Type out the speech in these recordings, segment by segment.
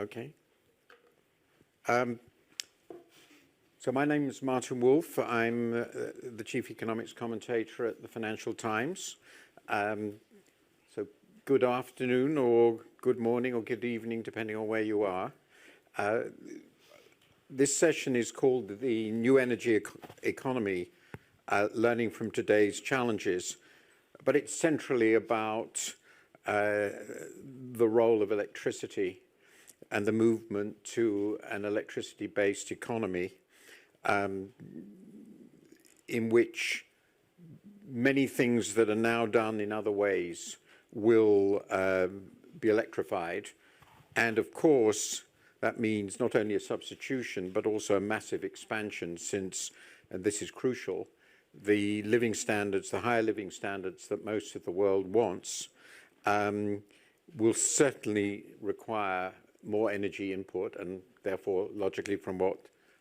Okay. So my name is Martin Wolf. I'm the chief economics commentator at the Financial Times. So good afternoon or good morning or good evening, depending on where you are. This session is called the New Energy Economy, Learning from Today's Challenges. But it's centrally about the role of electricity and the movement to an electricity-based economy in which many things that are now done in other ways will be electrified. And of course, that means not only a substitution, but also a massive expansion since, and this is crucial, the living standards, the higher living standards that most of the world wants, will certainly require more energy input and therefore, logically from what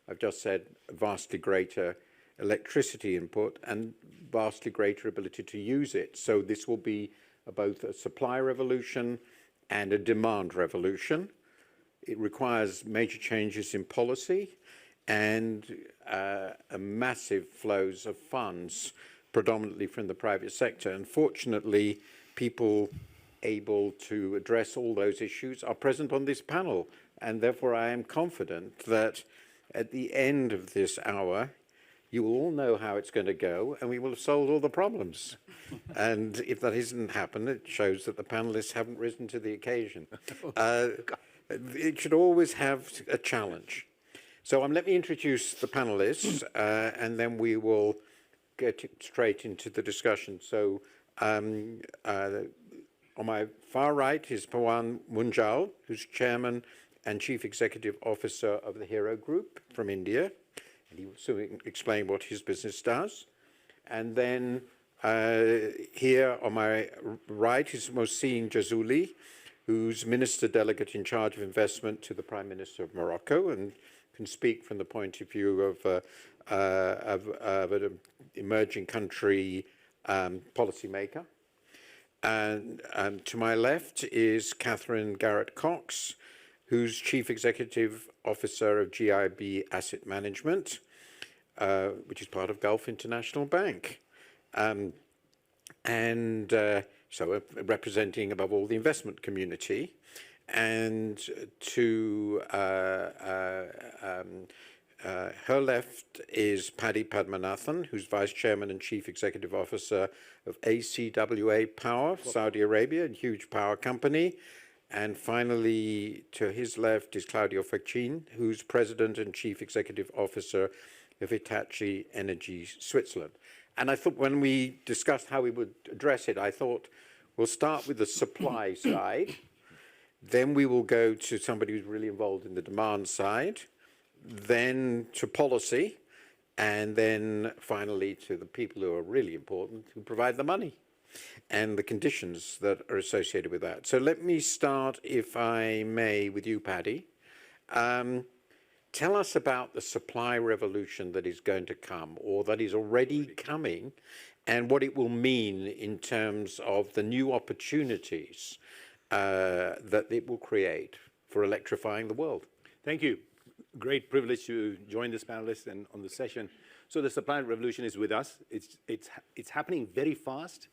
I've just said, vastly greater electricity input and vastly greater ability to use it. So this will be both a supply revolution and a demand revolution. It requires major changes in policy and a massive flows of funds, predominantly from the private sector. And fortunately, people able to address all those issues are present on this panel. And therefore, I am confident that at the end of this hour, you will all know how it's going to go, and we will have solved all the problems. And if that hasn't happened, it shows that the panelists haven't risen to the occasion. It should always have a challenge. So let me introduce the panelists, and then we will get straight into the discussion. So on my far right is Pawan Munjal, who's chairman and chief executive officer of the Hero Group from India. And he will soon explain what his business does. And then here on my right is Mohsin Jazuli, who's Minister Delegate in charge of investment to the Prime Minister of Morocco and can speak from the point of view of an emerging country policymaker. And to my left is Catherine Garrett-Cox, who's Chief Executive Officer of GIB Asset Management, which is part of Gulf International Bank. So representing above all the investment community. And to her left is Paddy Padmanathan, who's Vice Chairman and Chief Executive Officer of ACWA Power, Saudi Arabia, a huge power company. And finally, to his left is Claudio Facchin, who's President and Chief Executive Officer of Hitachi Energy Switzerland. And I thought when we discussed how we would address it, I thought we'll start with the supply side. Then we will go to somebody who's really involved in the demand side, then to policy, and then finally to the people who are really important, who provide the money and the conditions that are associated with that. So let me start, if I may, with you, Paddy. Tell us about the supply revolution that is going to come, or that is already coming, and what it will mean in terms of the new opportunities that it will create for electrifying the world. Thank you. Great privilege to join this panelist and on the session. So the supply revolution is with us. It's happening very fast.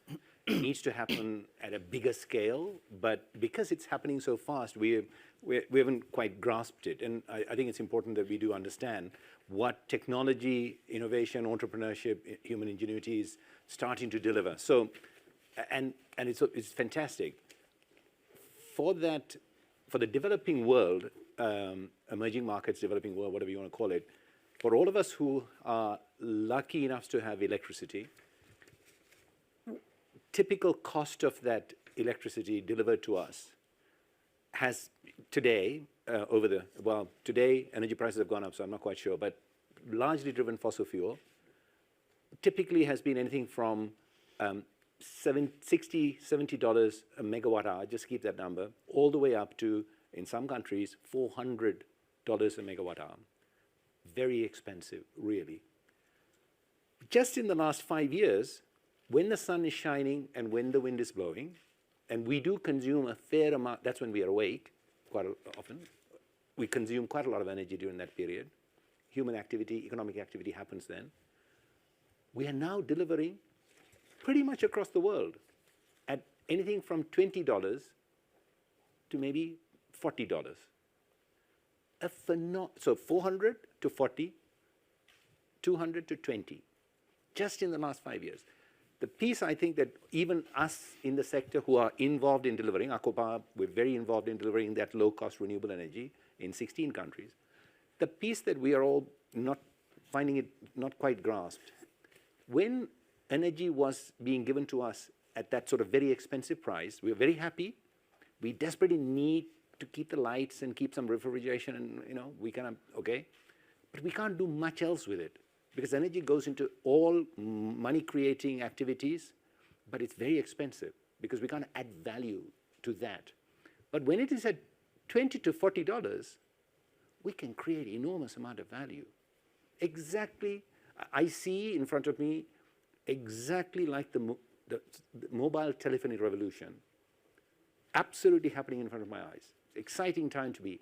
It needs to happen at a bigger scale, but because it's happening so fast, we haven't quite grasped it. And I think it's important that we do understand what technology, innovation, entrepreneurship, human ingenuity is starting to deliver. So, and it's fantastic. For that, for the developing world, emerging markets, developing world, whatever you want to call it, for all of us who are lucky enough to have electricity, typical cost of that electricity delivered to us has today, today energy prices have gone up, so I'm not quite sure, but largely driven fossil fuel, typically has been anything from $60, $70 a megawatt hour, just keep that number, all the way up to, in some countries, $400 a megawatt hour. Very expensive, really. Just in the last 5 years, when the sun is shining and when the wind is blowing, and we do consume a fair amount, that's when we are awake, often. We consume quite a lot of energy during that period. Human activity, economic activity happens then. We are now delivering pretty much across the world at anything from $20 to maybe $40. So 400 to 40, 200 to 20, just in the last 5 years. The piece I think that even us in the sector who are involved in delivering, Akopa, we're very involved in delivering that low-cost renewable energy in 16 countries. The piece that we are all not finding it not quite grasped, when energy was being given to us at that sort of very expensive price, we were very happy. We desperately need to keep the lights and keep some refrigeration and, we kind of, okay. But we can't do much else with it because energy goes into all money-creating activities, but it's very expensive because we can't add value to that. But when it is at $20 to $40, we can create enormous amount of value. Exactly, I see in front of me exactly like the mobile telephony revolution, absolutely happening in front of my eyes. Exciting time to be.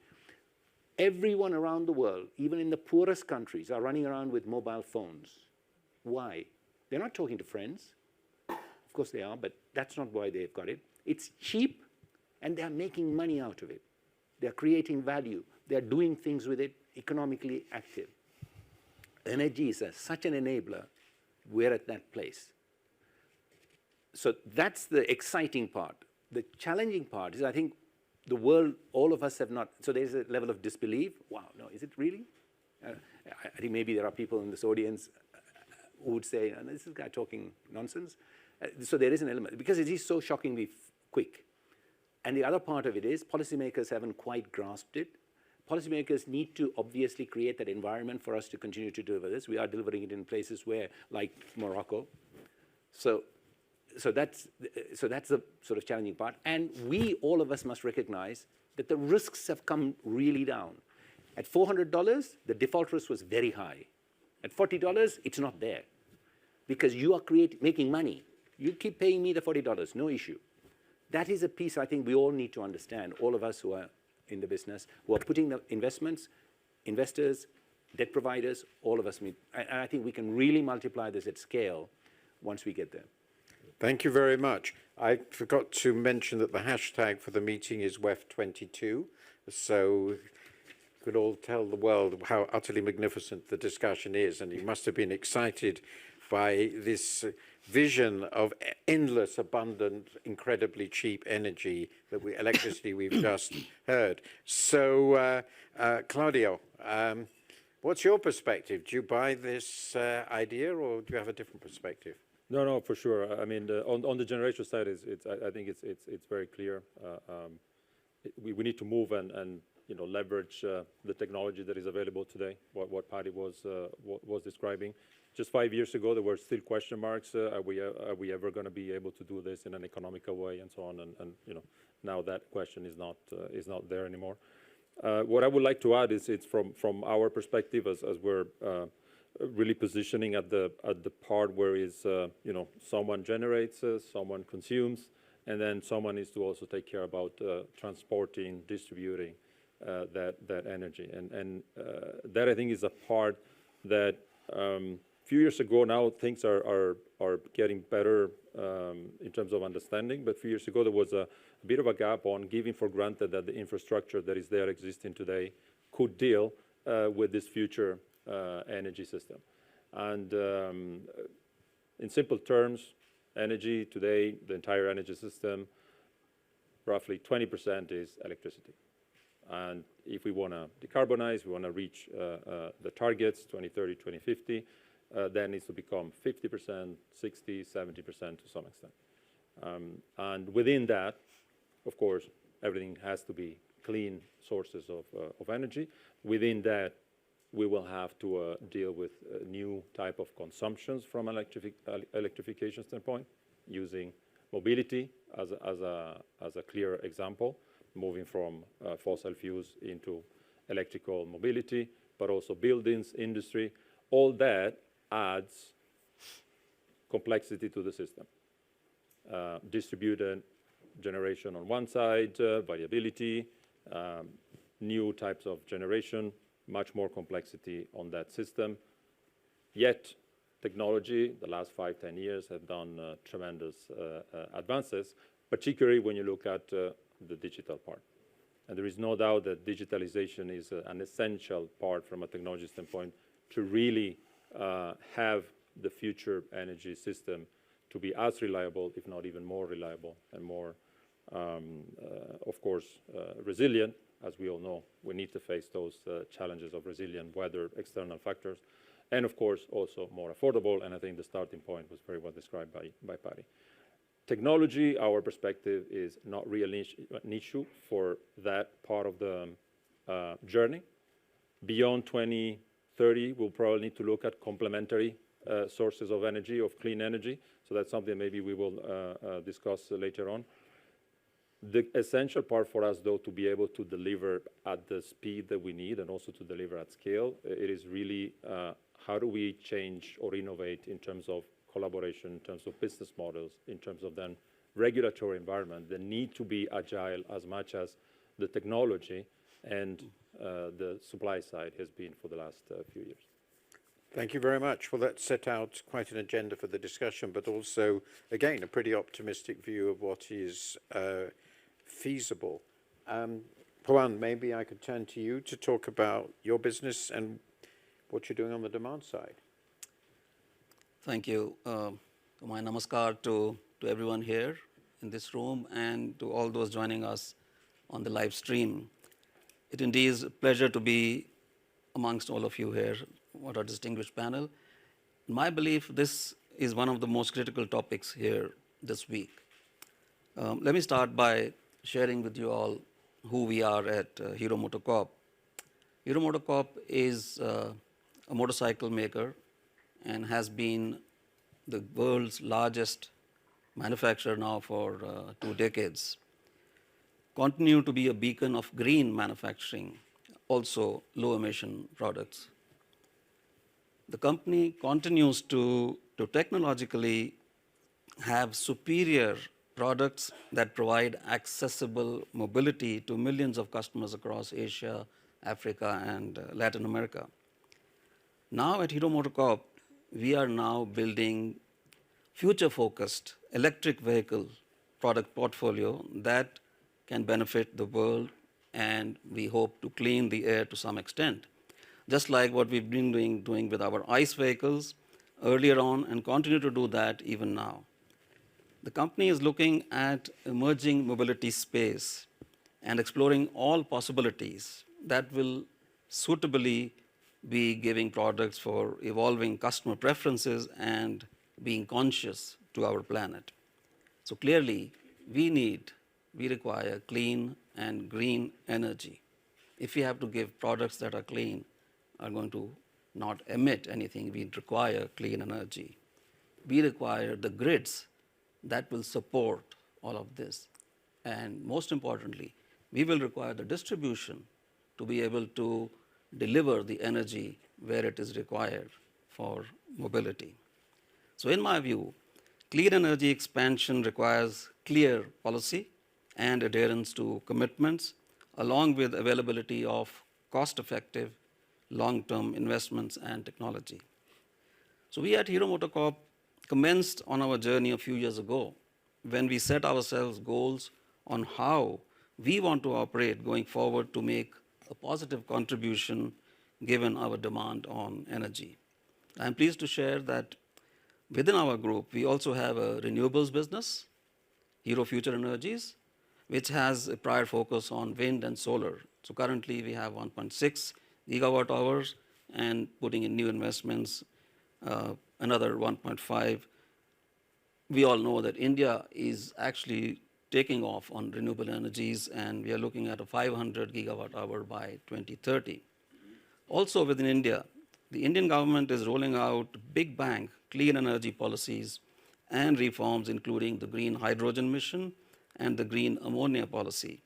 Everyone around the world, even in the poorest countries, are running around with mobile phones. Why? They're not talking to friends. Of course they are, but that's not why they've got it. It's cheap, and they're making money out of it. They're creating value. They're doing things with it, economically active. Energy is such an enabler. We're at that place. So that's the exciting part. The challenging part is, I think, the world, all of us have not, so there's a level of disbelief. Wow, no, is it really? I think maybe there are people in this audience who would say, oh, this is a guy talking nonsense. So there is an element, because it is so shockingly quick. And the other part of it is policymakers haven't quite grasped it. Policymakers need to obviously create that environment for us to continue to deliver this. We are delivering it in places where, like Morocco. So that's the sort of challenging part. And we, all of us, must recognize that the risks have come really down. At $400, the default risk was very high. At $40, it's not there. Because you are making money. You keep paying me the $40, no issue. That is a piece I think we all need to understand, all of us who are in the business, who are putting the investments, investors, debt providers, all of us. And I think we can really multiply this at scale once we get there. Thank you very much. I forgot to mention that the hashtag for the meeting is WEF22, so you could all tell the world how utterly magnificent the discussion is, and you must have been excited by this vision of endless, abundant, incredibly cheap energy, electricity we've just heard. So, Claudio, what's your perspective? Do you buy this idea, or do you have a different perspective? No, for sure. I mean, on the generation side, I think it's very clear. We need to move and leverage the technology that is available today. What Patty was describing. Just 5 years ago, there were still question marks. Are we ever going to be able to do this in an economical way, and so on? And now that question is not there anymore. What I would like to add is it's from our perspective as we're really positioning at the part where is someone generates, someone consumes, and then someone needs to also take care about transporting, distributing that energy, and that I think is a part that few years ago now things are getting better in terms of understanding, but a few years ago there was a bit of a gap on giving for granted that the infrastructure that is there existing today could deal with this future energy system. And in simple terms, energy today, the entire energy system, roughly 20% is electricity. And if we want to decarbonize, we want to reach the targets, 2030, 2050, that needs to become 50%, 60, 70% to some extent. And within that, of course, everything has to be clean sources of energy. Within that, we will have to deal with new type of consumptions from electrification standpoint, using mobility as a clear example, moving from fossil fuels into electrical mobility, but also buildings, industry. All that adds complexity to the system. Distributed generation on one side, variability, new types of generation, much more complexity on that system. Yet, technology, the last 5, 10 years have done tremendous advances, particularly when you look at the digital part. And there is no doubt that digitalization is an essential part from a technology standpoint to really have the future energy system to be as reliable, if not even more reliable, and more, of course, resilient. As we all know, we need to face those challenges of resilient weather, external factors, and of course, also more affordable. And I think the starting point was very well described by Patty. Technology, our perspective, is not really an issue for that part of the journey. Beyond 2030, we'll probably need to look at complementary sources of energy, of clean energy. So that's something maybe we will discuss later on. The essential part for us, though, to be able to deliver at the speed that we need and also to deliver at scale, it is really how do we change or innovate in terms of collaboration, in terms of business models, in terms of then regulatory environment that need to be agile as much as the technology and the supply side has been for the last few years. Thank you very much. Well, that set out quite an agenda for the discussion, but also, again, a pretty optimistic view of what is feasible. Pawan, maybe I could turn to you to talk about your business and what you're doing on the demand side. Thank you. My namaskar to everyone here in this room and to all those joining us on the live stream. It indeed is a pleasure to be amongst all of you here. What a distinguished panel. In my belief, this is one of the most critical topics here this week. Let me start by sharing with you all who we are at Hero MotoCorp. Hero MotoCorp is a motorcycle maker and has been the world's largest manufacturer now for 2 decades. Continue to be a beacon of green manufacturing, also low emission products. The company continues to technologically have superior products that provide accessible mobility to millions of customers across Asia, Africa, and Latin America. Now at Hero MotoCorp, we are now building future-focused electric vehicle product portfolio that can benefit the world, and we hope to clean the air to some extent. Just like what we've been doing with our ICE vehicles earlier on and continue to do that even now. The company is looking at emerging mobility space and exploring all possibilities that will suitably be giving products for evolving customer preferences and being conscious to our planet. So clearly, we require clean and green energy. If we have to give products that are clean, are going to not emit anything, we require clean energy. We require the grids that will support all of this. And most importantly, we will require the distribution to be able to deliver the energy where it is required for mobility. So in my view, clean energy expansion requires clear policy and adherence to commitments, along with availability of cost-effective long-term investments and technology. So we at Hero MotoCorp commenced on our journey a few years ago when we set ourselves goals on how we want to operate going forward to make a positive contribution given our demand on energy. I'm pleased to share that within our group, we also have a renewables business, Hero Future Energies, which has a prior focus on wind and solar. So currently we have 1.6 gigawatt hours and putting in new investments, another 1.5. We all know that India is actually taking off on renewable energies, and we are looking at a 500 gigawatt hour by 2030. Also within India, the Indian government is rolling out big bang clean energy policies and reforms, including the green hydrogen mission and the green ammonia policy.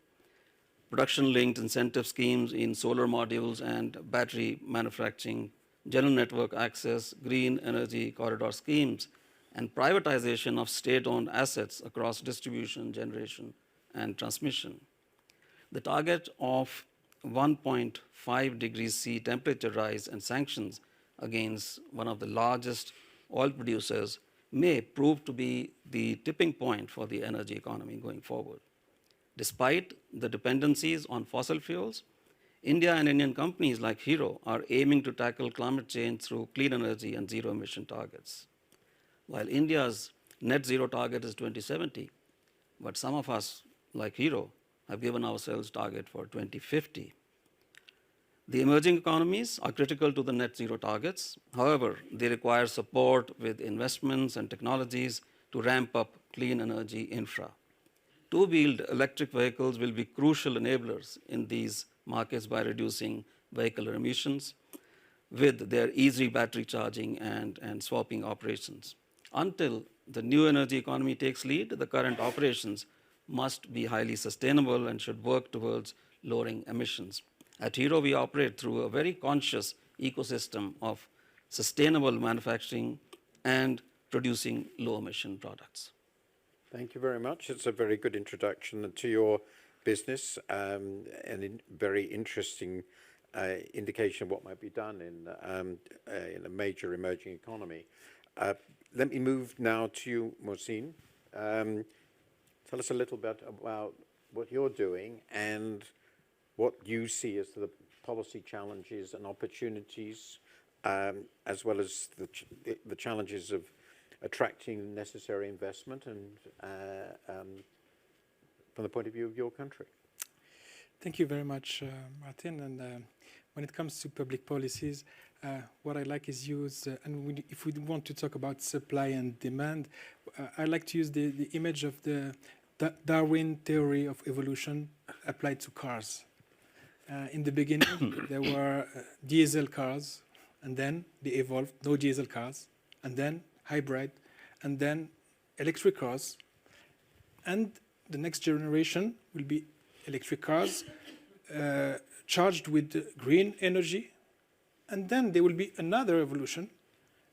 Production-linked incentive schemes in solar modules and battery manufacturing, general network access, green energy corridor schemes, and privatization of state-owned assets across distribution, generation, and transmission. The target of 1.5 degrees C temperature rise and sanctions against one of the largest oil producers may prove to be the tipping point for the energy economy going forward. Despite the dependencies on fossil fuels, India and Indian companies like Hero are aiming to tackle climate change through clean energy and zero emission targets. While India's net zero target is 2070, but some of us, like Hero, have given ourselves target for 2050. The emerging economies are critical to the net zero targets. However, they require support with investments and technologies to ramp up clean energy infra. Two-wheeled electric vehicles will be crucial enablers in these markets by reducing vehicular emissions with their easy battery charging and swapping operations. Until the new energy economy takes lead, the current operations must be highly sustainable and should work towards lowering emissions. At Hero, we operate through a very conscious ecosystem of sustainable manufacturing and producing low-emission products. Thank you very much. It's a very good introduction to your business and a very interesting indication of what might be done in a major emerging economy. Let me move now to you, Mohsin. Tell us a little bit about what you're doing and what you see as the policy challenges and opportunities, as well as the challenges of attracting necessary investment and from the point of view of your country. Thank you very much, Martin. And when it comes to public policies, what I like is use, if we want to talk about supply and demand, I like to use the image of the Darwin theory of evolution applied to cars. In the beginning, there were diesel cars, and then they evolved, no diesel cars, and then hybrid, and then electric cars. And the next generation will be electric cars charged with green energy. And then there will be another evolution,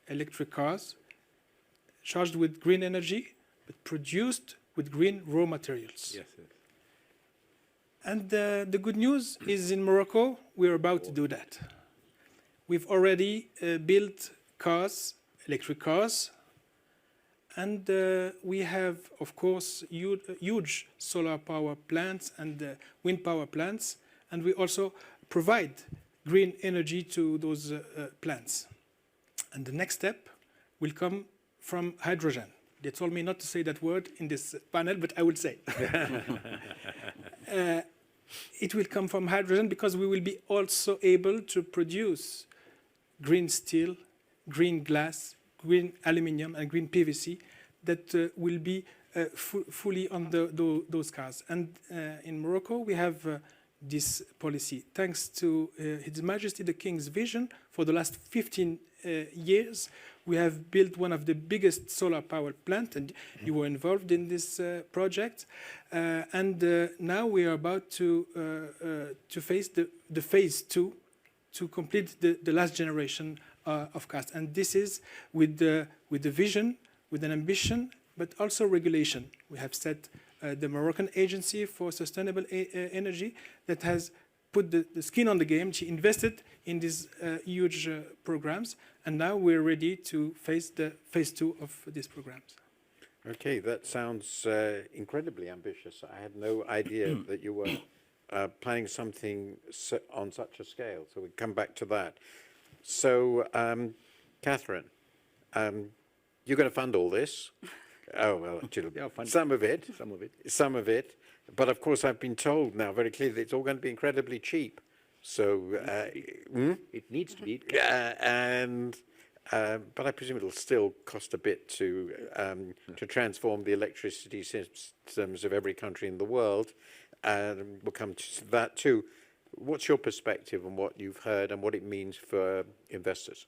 electric cars charged with green energy, but produced with green raw materials. Yes, yes. And the good news is in Morocco, we're about to do that. We've already built cars, electric cars, and we have, of course, huge solar power plants and wind power plants, and we also provide green energy to those plants. And the next step will come from hydrogen. They told me not to say that word in this panel, but I will say. It will come from hydrogen because we will be also able to produce green steel, green glass, green aluminium, and green PVC that will be fully on those cars. And in Morocco, we have this policy. Thanks to His Majesty the King's vision, for the last 15 years, we have built one of the biggest solar power plants, and you were involved in this project. And now we are about to face the phase 2 to complete the last generation of cars. And this is with the vision, with an ambition, but also regulation. We have set the Moroccan Agency for Sustainable Energy that has put the skin on the game. She invested in these huge programs, and now we're ready to face the phase 2 of these programs. Okay, that sounds incredibly ambitious. I had no idea that you were planning something on such a scale, so we'll come back to that. So, Catherine, you're going to fund all this. Oh, well, Yeah, some of it. Some of it. Some of it. But of course, I've been told now very clearly that it's all going to be incredibly cheap. So, It needs to be. but I presume it'll still cost a bit to transform the electricity systems of every country in the world. And we'll come to that too. What's your perspective on what you've heard and what it means for investors?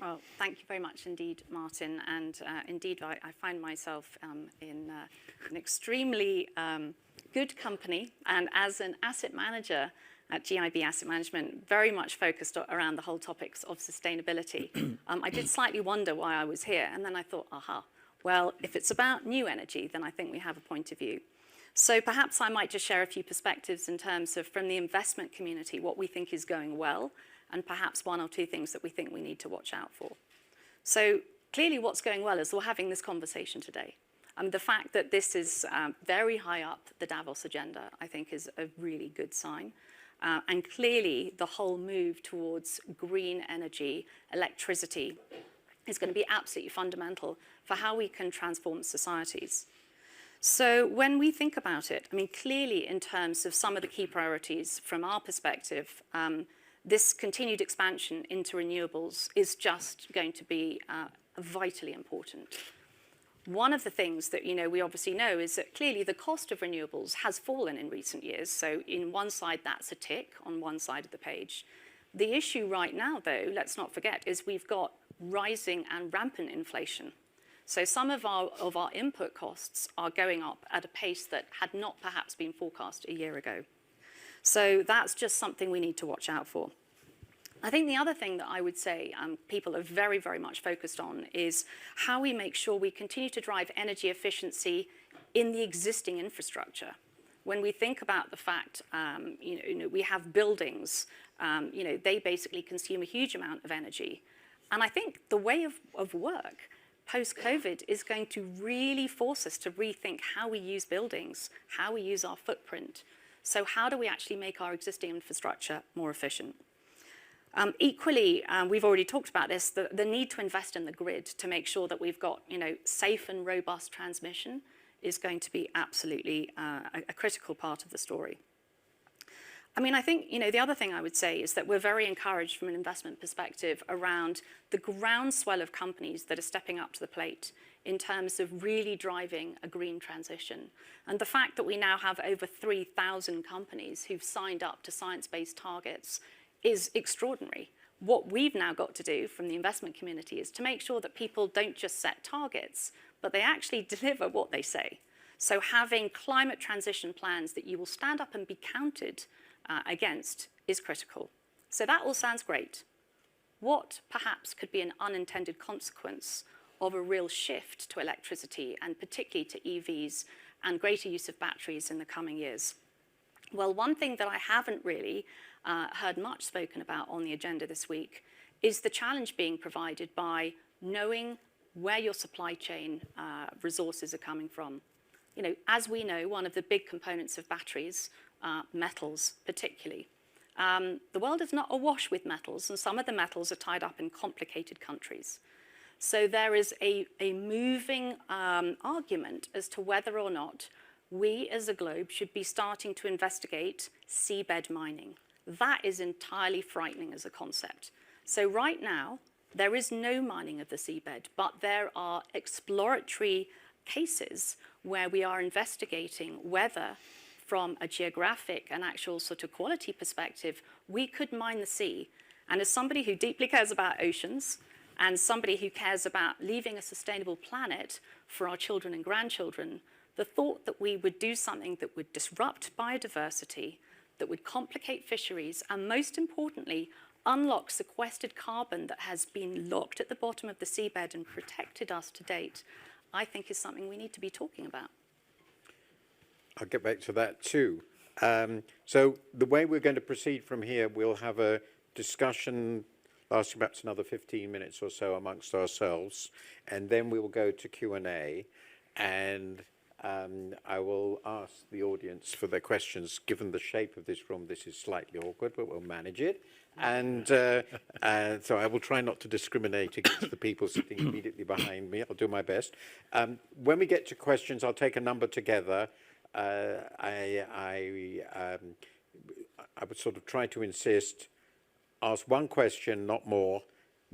Well, thank you very much indeed, Martin. And indeed, I find myself in an extremely good company. And as an asset manager at GIB Asset Management, very much focused around the whole topics of sustainability. I did slightly wonder why I was here. And then I thought, aha, well, if it's about new energy, then I think we have a point of view. So perhaps I might just share a few perspectives in terms of, from the investment community, what we think is going well, and perhaps one or two things that we think we need to watch out for. So clearly what's going well is we're having this conversation today. The fact that this is very high up the Davos agenda, I think, is a really good sign. And clearly the whole move towards green energy, electricity, is going to be absolutely fundamental for how we can transform societies. So when we think about it, I mean, clearly in terms of some of the key priorities from our perspective, this continued expansion into renewables is just going to be vitally important. One of the things that we obviously know is that clearly the cost of renewables has fallen in recent years. So in one side, that's a tick on one side of the page. The issue right now, though, let's not forget, is we've got rising and rampant inflation. So some of our input costs are going up at a pace that had not perhaps been forecast a year ago. So that's just something we need to watch out for. I think the other thing that I would say people are very, very much focused on is how we make sure we continue to drive energy efficiency in the existing infrastructure. When we think about the fact, we have buildings, they basically consume a huge amount of energy. And I think the way of work post-COVID is going to really force us to rethink how we use buildings, how we use our footprint. So how do we actually make our existing infrastructure more efficient? Equally, we've already talked about this, the need to invest in the grid to make sure that we've got safe and robust transmission is going to be absolutely a critical part of the story. I mean, I think the other thing I would say is that we're very encouraged from an investment perspective around the groundswell of companies that are stepping up to the plate in terms of really driving a green transition. And the fact that we now have over 3,000 companies who've signed up to science-based targets is extraordinary. What we've now got to do from the investment community is to make sure that people don't just set targets, but they actually deliver what they say. So having climate transition plans that you will stand up and be counted against is critical. So that all sounds great. What perhaps could be an unintended consequence of a real shift to electricity and particularly to EVs and greater use of batteries in the coming years? Well, one thing that I haven't really heard much spoken about on the agenda this week is the challenge being provided by knowing where your supply chain resources are coming from. As we know, one of the big components of batteries are metals particularly. The world is not awash with metals, and some of the metals are tied up in complicated countries. So there is a moving argument as to whether or not we as a globe should be starting to investigate seabed mining. That is entirely frightening as a concept. So right now, there is no mining of the seabed, but there are exploratory cases where we are investigating whether, from a geographic and actual sort of quality perspective, we could mine the sea. And as somebody who deeply cares about oceans, and somebody who cares about leaving a sustainable planet for our children and grandchildren, the thought that we would do something that would disrupt biodiversity, that would complicate fisheries, and most importantly, unlock sequestered carbon that has been locked at the bottom of the seabed and protected us to date, I think is something we need to be talking about. I'll get back to that too. So the way we're going to proceed from here, we'll have a discussion lasting perhaps another 15 minutes or so amongst ourselves, and then we will go to Q&A, and I will ask the audience for their questions. Given the shape of this room, this is slightly awkward, but we'll manage it. And so I will try not to discriminate against the people sitting immediately behind me. I'll do my best. When we get to questions, I'll take a number together. I would sort of try to insist, ask one question, not more.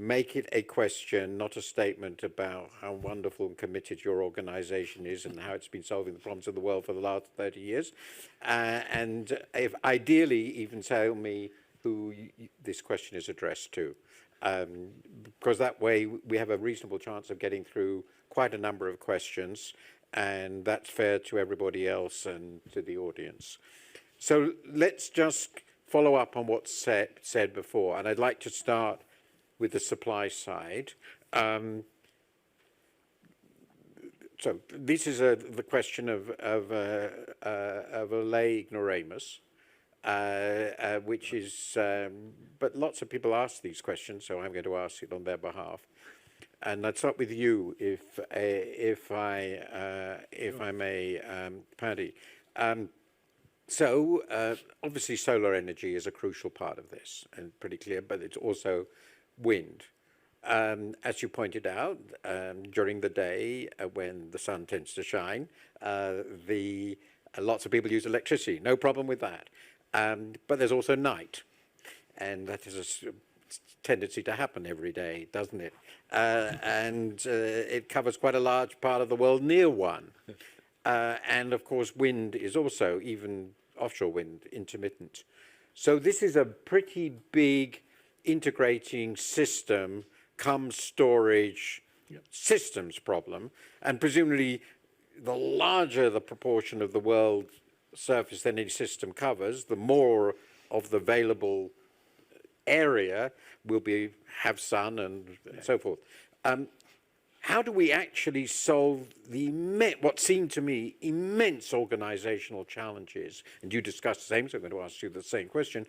Make it a question, not a statement about how wonderful and committed your organization is and how it's been solving the problems of the world for the last 30 years. And if ideally, even tell me who this question is addressed to. Because that way we have a reasonable chance of getting through quite a number of questions, and that's fair to everybody else and to the audience. So let's just follow up on what's said before, and I'd like to start with the supply side. So this is the question of a lay ignoramus, which is, but lots of people ask these questions, so I'm going to ask it on their behalf. And I'd start with you, if I may, Paddy. So obviously solar energy is a crucial part of this, and pretty clear, but it's also wind. As you pointed out, during the day when the sun tends to shine, lots of people use electricity, no problem with that. But there's also night, and that is a tendency to happen every day, doesn't it? And it covers quite a large part of the world near one. And of course, wind is also, even offshore wind, intermittent. So this is a pretty big integrating system, cum storage systems problem. And presumably, the larger the proportion of the world surface that any system covers, the more of the available area will have sun and so forth. How do we actually solve the what seem to me immense organizational challenges? And you discussed the same, so I'm going to ask you the same question.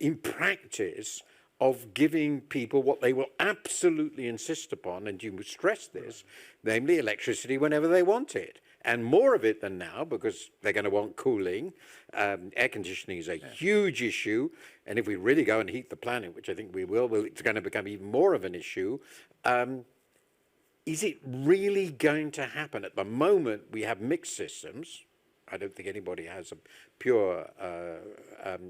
In practice, of giving people what they will absolutely insist upon, and you stress this, namely electricity whenever they want it. And more of it than now, because they're going to want cooling. Air conditioning is a huge issue. And if we really go and heat the planet, which I think we will, it's going to become even more of an issue. Is it really going to happen? At the moment, we have mixed systems. I don't think anybody has a pure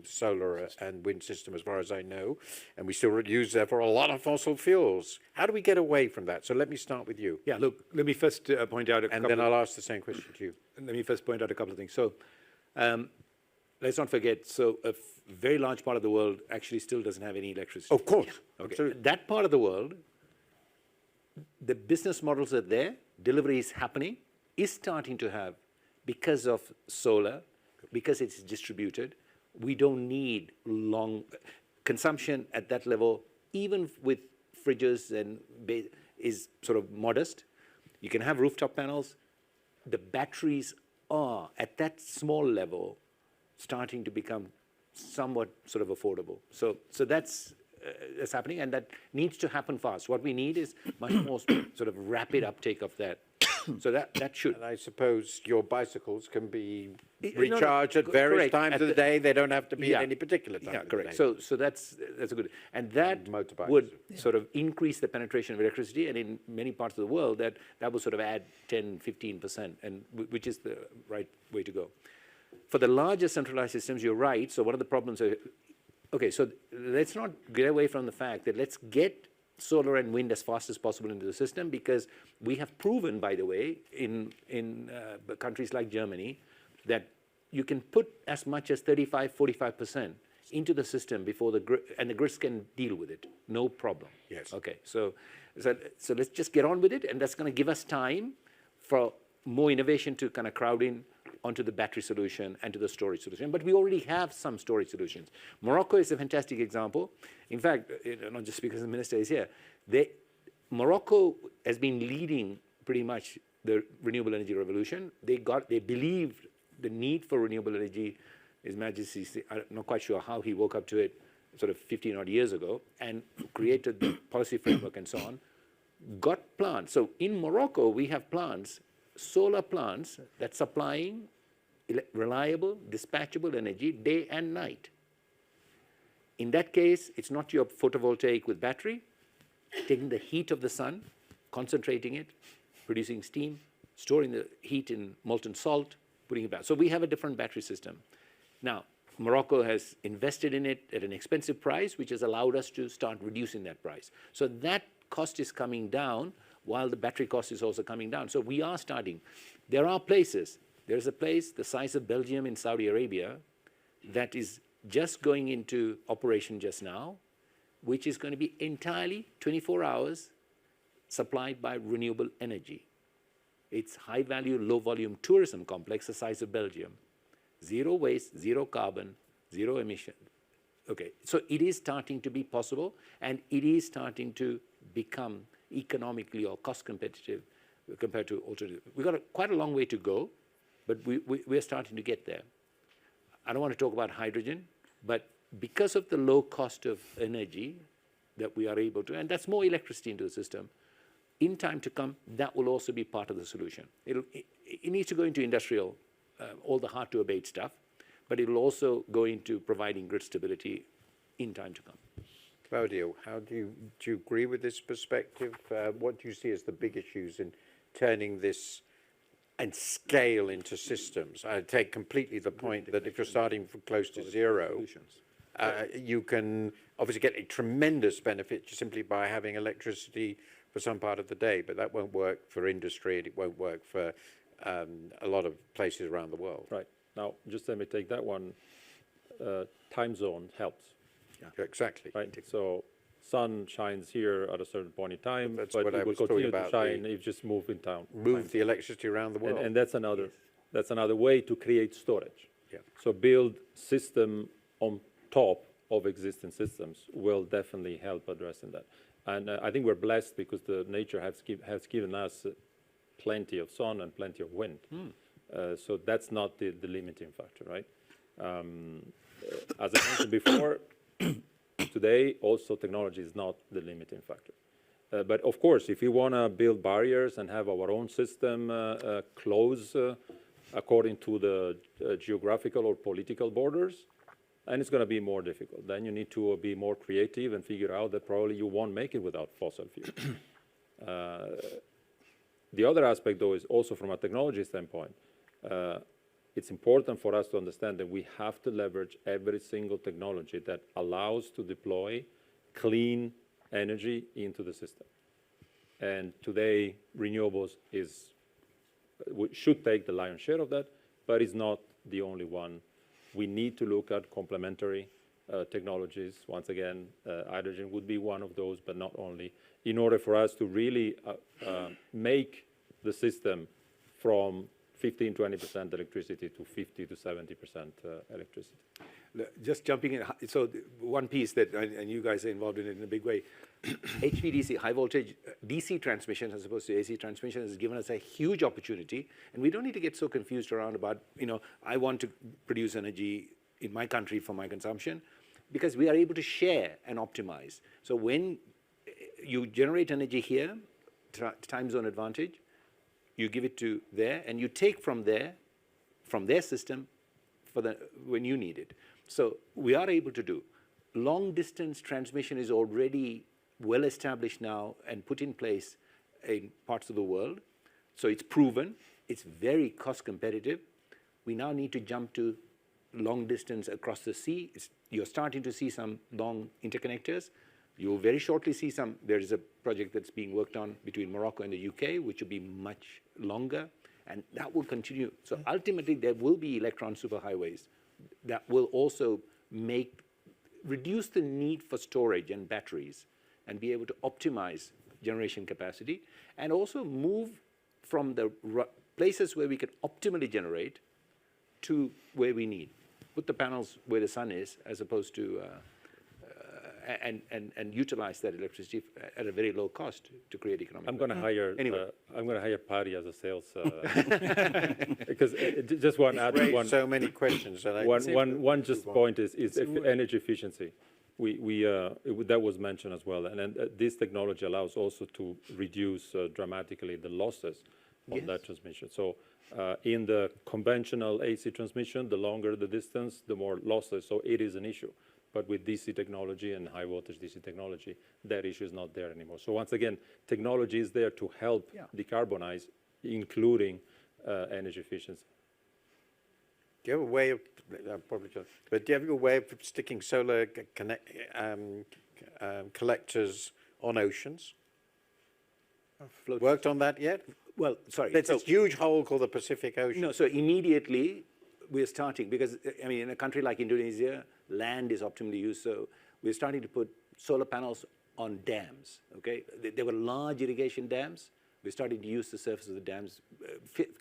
solar and wind system, as far as I know. And we still use, therefore, a lot of fossil fuels. How do we get away from that? So let me start with you. Yeah, look, let me first point out a couple. And then I'll ask the same question to you. Let me first point out a couple of things. So let's not forget, so a very large part of the world actually still doesn't have any electricity. Of course. Okay. Absolutely. That part of the world, the business models are there, delivery is happening, is starting to have, because of solar, because it's distributed, we don't need long consumption at that level, even with fridges, and is sort of modest. You can have rooftop panels. The batteries are, at that small level, starting to become somewhat sort of affordable. So that's happening, and that needs to happen fast. What we need is much more sort of rapid uptake of that. So that should. And I suppose your bicycles can be recharged at various times of the day. They don't have to be at any particular time. Yeah, correct. So that's a good, and that would sort of increase the penetration of electricity, and in many parts of the world, that will sort of add 10-15%, and which is the right way to go. For the larger centralized systems, you're right. So one of the problems are, okay, so let's not get away from the fact that let's get solar and wind as fast as possible into the system, because we have proven, by the way, in countries like Germany, that you can put as much as 35-45% into the system before the grid, and the grids can deal with it, no problem. Yes. Okay, so let's just get on with it, and that's going to give us time for more innovation to kind of crowd in onto the battery solution and to the storage solution. But we already have some storage solutions. Morocco is a fantastic example. In fact, not just because the minister is here, Morocco has been leading pretty much the renewable energy revolution. They believed the need for renewable energy. His Majesty, I'm not quite sure how he woke up to it sort of 15 odd years ago, and created the policy framework and so on, got plants. So in Morocco, we have plants, solar plants, that's supplying reliable, dispatchable energy day and night. In that case, it's not your photovoltaic with battery, taking the heat of the sun, concentrating it, producing steam, storing the heat in molten salt, putting it back. So we have a different battery system. Now, Morocco has invested in it at an expensive price, which has allowed us to start reducing that price. So that cost is coming down, while the battery cost is also coming down. So we are starting. There are places. There's a place the size of Belgium in Saudi Arabia that is just going into operation just now, which is going to be entirely 24 hours supplied by renewable energy. It's high-value, low-volume tourism complex the size of Belgium. Zero waste, zero carbon, zero emission. Okay, so it is starting to be possible, and it is starting to become economically or cost competitive compared to alternative. We've got quite a long way to go, but we're starting to get there. I don't want to talk about hydrogen, but because of the low cost of energy that we are able to, and that's more electricity into the system, in time to come, that will also be part of the solution. It needs to go into industrial, all the hard-to-abate stuff, but it will also go into providing grid stability in time to come. Claudio, how do you agree with this perspective? What do you see as the big issues in turning this and scale into systems? I take completely the point that if you're starting from close to zero, you can obviously get a tremendous benefit just simply by having electricity for some part of the day, but that won't work for industry and it won't work for a lot of places around the world. Right. Now, just let me take that one. Time zone helps. Yeah, exactly. Right. So sun shines here at a certain point in time, That's but what I it will was talking continue to about, shine if you just move in town. Move the electricity around the world. And that's another way to create storage. Yeah. So build system on top of existing systems will definitely help addressing that. And I think we're blessed because the nature has given us plenty of sun and plenty of wind. So that's not the limiting factor, right? As I mentioned before, today also technology is not the limiting factor. But of course, if we want to build barriers and have our own system close according to the geographical or political borders, and it's going to be more difficult. Then you need to be more creative and figure out that probably you won't make it without fossil fuels. The other aspect, though, is also from a technology standpoint. It's important for us to understand that we have to leverage every single technology that allows to deploy clean energy into the system. And today, renewables should take the lion's share of that, but it's not the only one. We need to look at complementary technologies. Once again, hydrogen would be one of those, but not only, in order for us to really make the system from 15-20% electricity to 50 to 70% electricity. Just jumping in, so one piece that, and you guys are involved in it in a big way, HVDC, high voltage DC transmission as opposed to AC transmission has given us a huge opportunity, and we don't need to get so confused around about, I want to produce energy in my country for my consumption, because we are able to share and optimize. So when you generate energy here, time zone advantage, you give it to there, and you take from their system when you need it. So we are able to do. Long distance transmission is already well established now and put in place in parts of the world. So it's proven, it's very cost competitive. We now need to jump to long distance across the sea. You're starting to see some long interconnectors. You'll very shortly see there is a project that's being worked on between Morocco and the UK, which will be much longer, and that will continue. So ultimately, there will be electron superhighways that will also reduce the need for storage and batteries and be able to optimize generation capacity, and also move from the places where we can optimally generate to where we need. Put the panels where the sun is, as opposed to and utilize that electricity at a very low cost to create economic. I'm going to hire. Anyway. I'm going to hire Patty as a sales because just one add So many questions. And one just point is energy efficiency. That was mentioned as well, and then this technology allows also to reduce dramatically the losses of that transmission. So in the conventional AC transmission, the longer the distance, the more losses. So it is an issue. But with DC technology and high voltage DC technology, that issue is not there anymore. So once again, technology is there to help decarbonize, including energy efficiency. Do you have a way of, but do you have a way of sticking solar collectors on oceans? Worked on that yet? Well, sorry. There's this huge hole called the Pacific Ocean. No, so immediately we're starting, because in a country like Indonesia, land is optimally used, so we're starting to put solar panels on dams, okay? There were large irrigation dams. We're starting to use the surface of the dams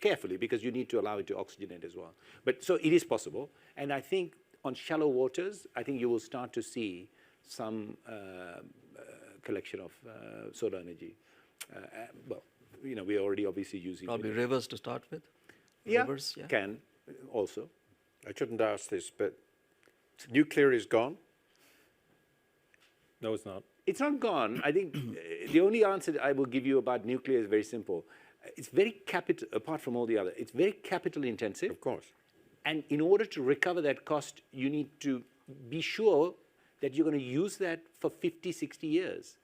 carefully, because you need to allow it to oxygenate as well. But so it is possible, and I think on shallow waters, I think you will start to see some collection of solar energy. Well, we're already obviously using Probably rivers to start with. Yeah, Rivers, yeah. can also. I shouldn't ask this, but nuclear is gone. No, it's not. It's not gone. I think the only answer that I will give you about nuclear is very simple. It's very capital, apart from all the other, it's very capital intensive. Of course. And in order to recover that cost, you need to be sure that you're going to use that for 50, 60 years.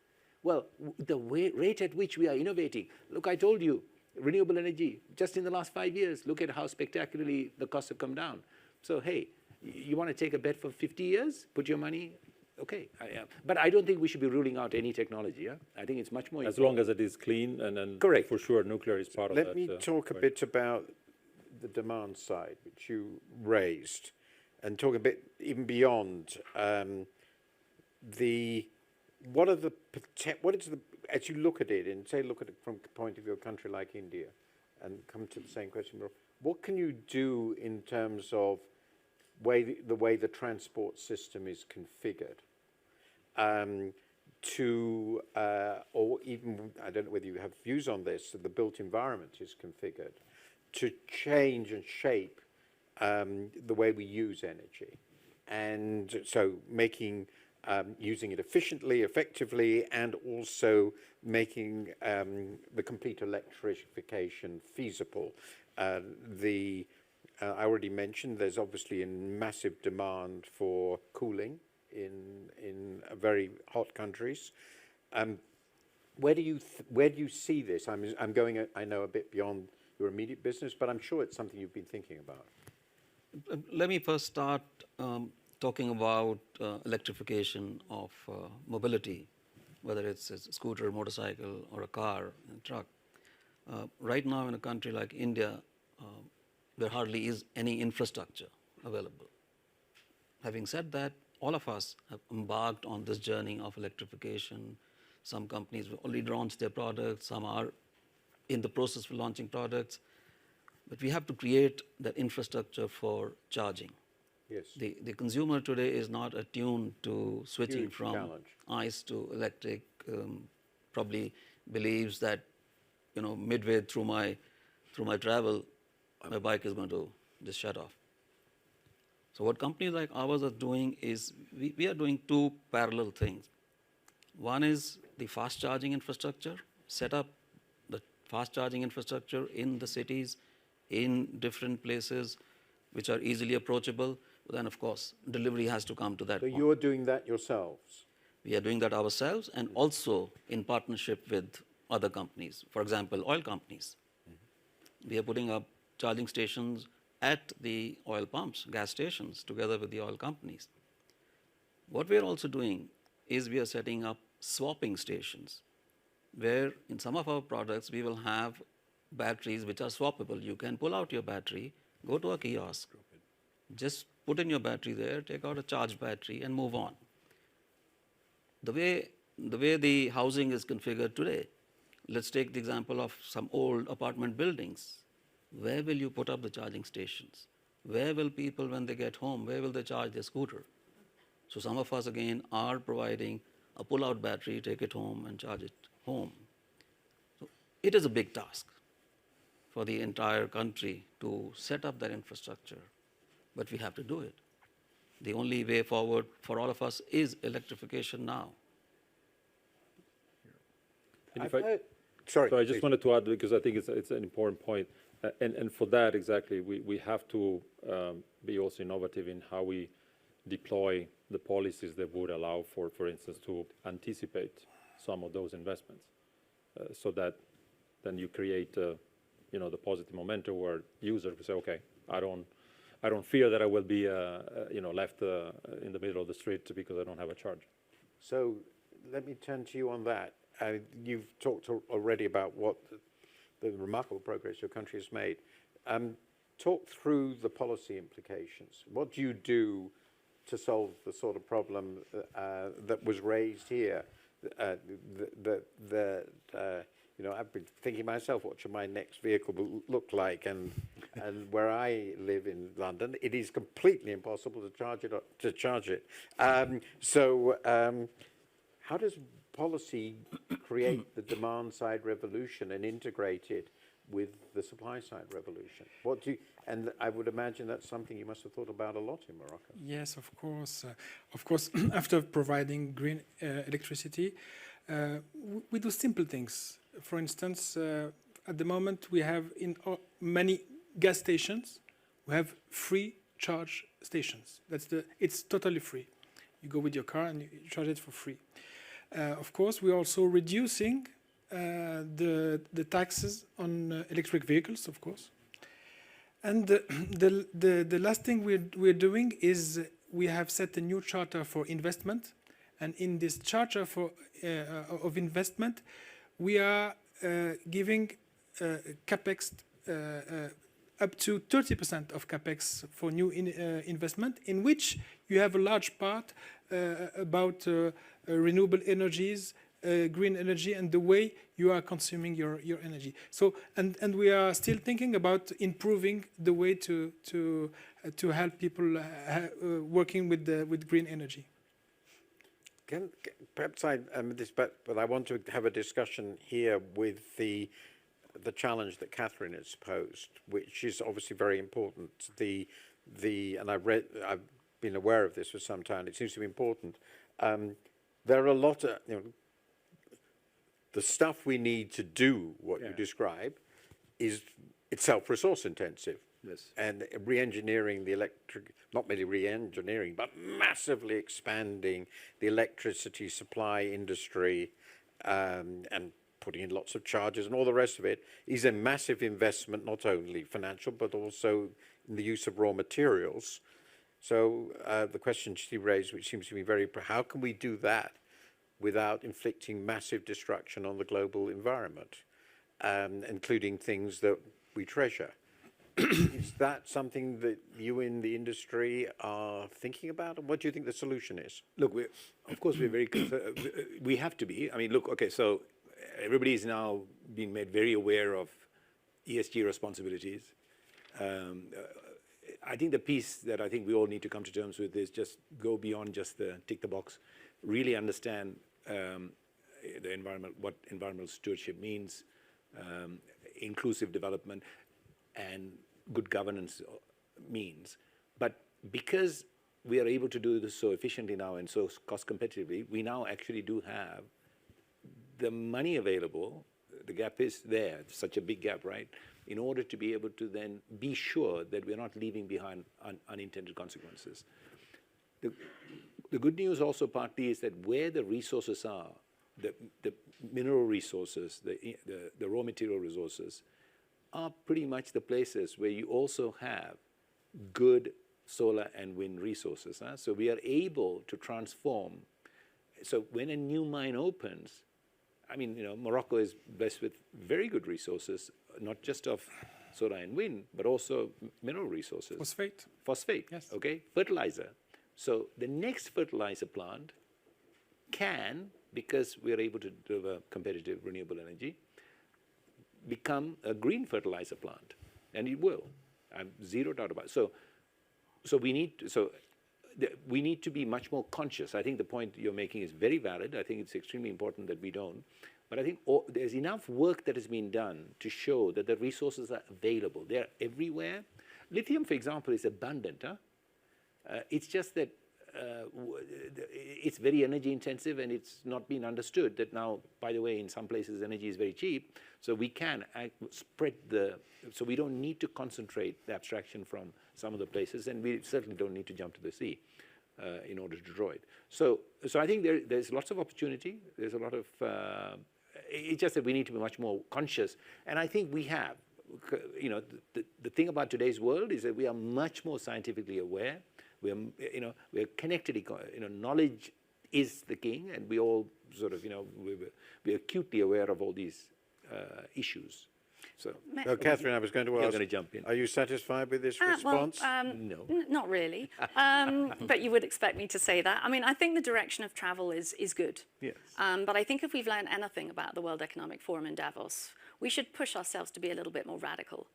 Well, the rate at which we are innovating, look, I told you, renewable energy, just in the last 5 years, look at how spectacularly the costs have come down. So, hey, you want to take a bet for 50 years? Put your money, okay. But I don't think we should be ruling out any technology. Yeah? I think it's much more As important. long as it is clean, and then Correct. for sure nuclear is part of that. Let me talk a bit about the demand side, which you raised, and talk a bit even beyond what is the, as you look at it, and say look at it from the point of view of a country like India, and come to the same question, what can you do in terms of the way the transport system is configured or even, I don't know whether you have views on this, the built environment is configured to change and shape the way we use energy. And so using it efficiently, effectively, and also making the complete electrification feasible. I already mentioned there's obviously a massive demand for cooling in very hot countries. Where do you see this? I'm going, I know, a bit beyond your immediate business, but I'm sure it's something you've been thinking about. Let me first start talking about electrification of mobility, whether it's a scooter, motorcycle, or a car, a truck. Right now in a country like India, there hardly is any infrastructure available. Having said that, all of us have embarked on this journey of electrification. Some companies have already launched their products, some are in the process of launching products, but we have to create that infrastructure for charging. Yes. The consumer today is not attuned to switching Huge from challenge. ICE to electric, probably believes that, midway through my travel, my bike is going to just shut off. So what companies like ours are doing is we are doing two parallel things. One is the fast charging infrastructure, set up the fast charging infrastructure in the cities, in different places which are easily approachable. But then, of course, delivery has to come to that So point. you're doing that yourselves? We are doing that ourselves and also in partnership with other companies, for example, oil companies. We are putting up charging stations at the oil pumps, gas stations, together with the oil companies. What we are also doing is we are setting up swapping stations, where in some of our products we will have batteries which are swappable. You can pull out your battery, go to a kiosk, just put in your battery there, take out a charged battery and move on. The way the housing is configured today, let's take the example of some old apartment buildings. Where will you put up the charging stations? Where will people, when they get home, where will they charge their scooter? So some of us, again, are providing a pull-out battery, take it home and charge it home. So it is a big task for the entire country to set up that infrastructure, but we have to do it. The only way forward for all of us is electrification now. And if Sorry. So I just please. wanted to add, because I think it's an important point, and for that exactly, we have to be also innovative in how we deploy the policies that would allow for instance, to anticipate some of those investments, so that then you create, the positive momentum where users will say, okay, I don't fear that I will be, left in the middle of the street because I don't have a charge. So let me turn to you on that. You've talked already about what the remarkable progress your country has made. Talk through the policy implications. What do you do to solve the sort of problem that was raised here? I've been thinking myself, what should my next vehicle look like? And where I live in London, it is completely impossible to charge it. How does policy create the demand side revolution and integrate it with the supply side revolution? What do you, and I would imagine that's something you must have thought about a lot in Morocco. Yes, of course. Of course, after providing green electricity, we do simple things. For instance, at the moment we have in many gas stations, we have free charge stations. It's totally free. You go with your car and you charge it for free. Of course, we're also reducing the taxes on electric vehicles, of course. And the last thing we're doing is we have set a new charter for investment. And in this charter of investment, we are giving capex up to 30% of capex for new investment, in which you have a large part about renewable energies, green energy, and the way you are consuming your energy. So, and we are still thinking about improving the way to help people working with green energy. Perhaps but I want to have a discussion here with the challenge that Catherine has posed, which is obviously very important. And I've been aware of this for some time. It seems to be important. There are a lot of the stuff we need to do what you describe is itself resource intensive. Yes. And re-engineering the not merely re-engineering, but massively expanding the electricity supply industry and putting in lots of charges and all the rest of it is a massive investment, not only financial, but also in the use of raw materials. So the question she raised, which seems to be how can we do that without inflicting massive destruction on the global environment, including things that we treasure? Is that something that you in the industry are thinking about? And what do you think the solution is? Look, of course, we're very we have to be. I mean, look, okay, so everybody is now being made very aware of ESG responsibilities. I think the piece that I think we all need to come to terms with is just go beyond just the tick the box, really understand the environment, what environmental stewardship means, inclusive development, and good governance means. But because we are able to do this so efficiently now and so cost competitively, we now actually do have the money available. The gap is there, it's such a big gap, right? In order to be able to then be sure that we're not leaving behind unintended consequences. The good news also partly is that where the resources are, the mineral resources, the raw material resources, are pretty much the places where you also have good solar and wind resources. So we are able to transform. So when a new mine opens, I mean, Morocco is blessed with very good resources, not just of solar and wind, but also mineral resources. Phosphate, yes. Okay, fertilizer. So the next fertilizer plant can, because we are able to deliver competitive renewable energy, become a green fertilizer plant, and it will. I'm zero doubt about it. So we need to be much more conscious. I think the point you're making is very valid. I think it's extremely important that we don't. But I think there's enough work that has been done to show that the resources are available. They're everywhere. Lithium, for example, is abundant. It's just that it's very energy intensive, and it's not been understood that now, by the way, in some places energy is very cheap, so we can spread so we don't need to concentrate the abstraction from some of the places, and we certainly don't need to jump to the sea in order to draw it. So I think there's lots of opportunity. There's a lot of, it's just that we need to be much more conscious, and I think we have. The thing about today's world is that we are much more scientifically aware. We're connected. Knowledge is the king, and we all sort of, we're acutely aware of all these issues. So, Catherine, I was going to ask. You're going to jump in. Are you satisfied with this response? No, not really. But you would expect me to say that. I mean, I think the direction of travel is good. Yes. But I think if we've learned anything about the World Economic Forum in Davos, we should push ourselves to be a little bit more radical.